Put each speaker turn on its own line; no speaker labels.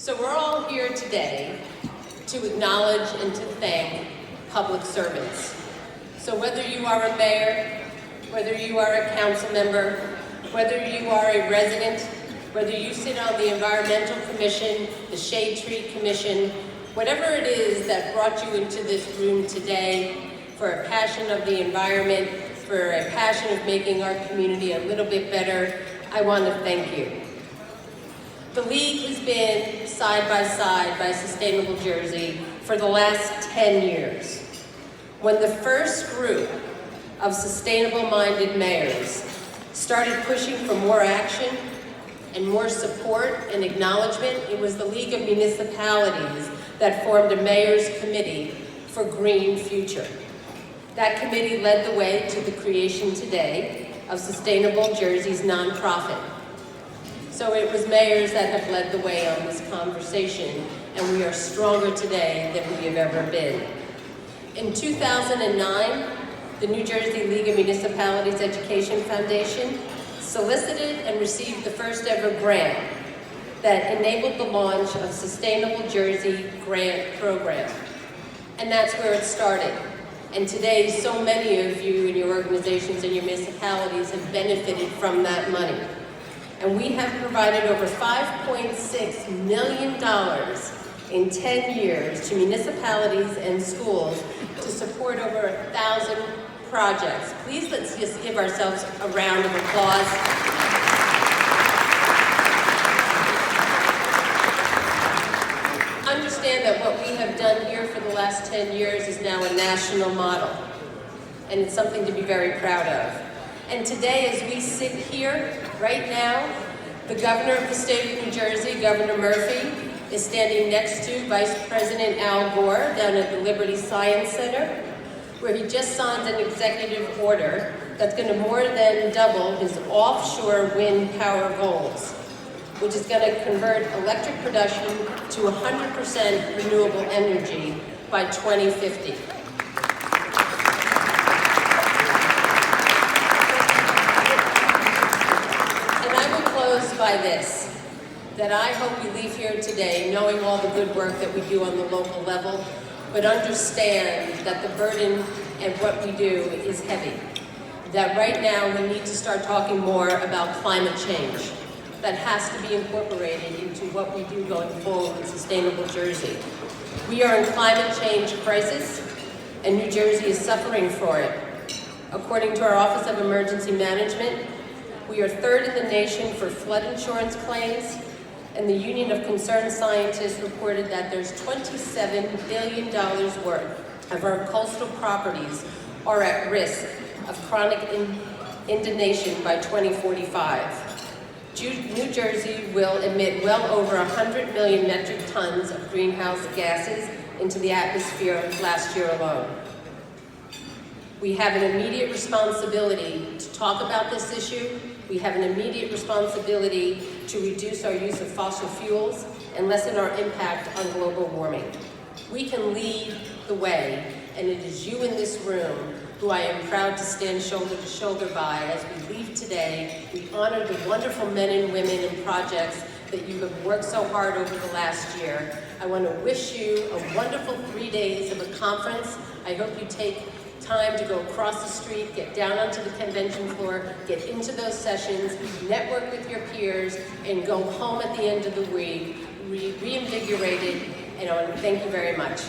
So we're all here today to acknowledge and to thank public servants. So whether you are a mayor, whether you are a council member, whether you are a resident, whether you sit on the Environmental Commission, the Shade Tree Commission, whatever it is that brought you into this room today for a passion of the environment, for a passion of making our community a little bit better, I want to thank you. The League has been side by side by Sustainable Jersey for the last 10 years. When the first group of sustainable-minded mayors started pushing for more action and more support and acknowledgement, it was the League of Municipalities that formed a mayor's committee for Green Future. That committee led the way to the creation today of Sustainable Jersey's nonprofit. So it was mayors that have led the way on this conversation, and we are stronger today than we have ever been. In 2009, the New Jersey League of Municipalities Education Foundation solicited and received the first ever grant that enabled the launch of Sustainable Jersey Grant Program. And that's where it started. And today, so many of you in your organizations and your municipalities have benefited from that money. And we have provided over $5.6 million in 10 years to municipalities and schools to support over 1,000 projects. Please let's just give ourselves a round of applause. Understand that what we have done here for the last 10 years is now a national model, and it's something to be very proud of. And today, as we sit here, right now, the governor of the state of New Jersey, Governor Murphy, is standing next to Vice President Al Gore down at the Liberty Science Center, where he just signed an executive order that's going to more than double his offshore wind power goals, which is going to convert electric production to 100% renewable energy by 2050. By this, that I hope you leave here today knowing all the good work that we do on the local level, but understand that the burden and what we do is heavy. That right now we need to start talking more about climate change. That has to be incorporated into what we do going forward in Sustainable Jersey. We are in climate change crisis, and New Jersey is suffering for it. According to our Office of Emergency Management, we are third in the nation for flood insurance claims, and the Union of Concerned Scientists reported that there's $27 billion worth of our coastal properties are at risk of chronic inundation by 2045. New Jersey will emit well over 100 million metric tons of greenhouse gases into the atmosphere last year alone. We have an immediate responsibility to talk about this issue. We have an immediate responsibility to reduce our use of fossil fuels and lessen our impact on global warming. We can lead the way, and it is you in this room who I am proud to stand shoulder to shoulder by as we leave today. We honor the wonderful men and women and projects that you have worked so hard over the last year. I want to wish you a wonderful 3 days of a conference. I hope you take time to go across the street, get down onto the convention floor, get into those sessions, network with your peers, and go home at the end of the week reinvigorated. And I want to thank you very much.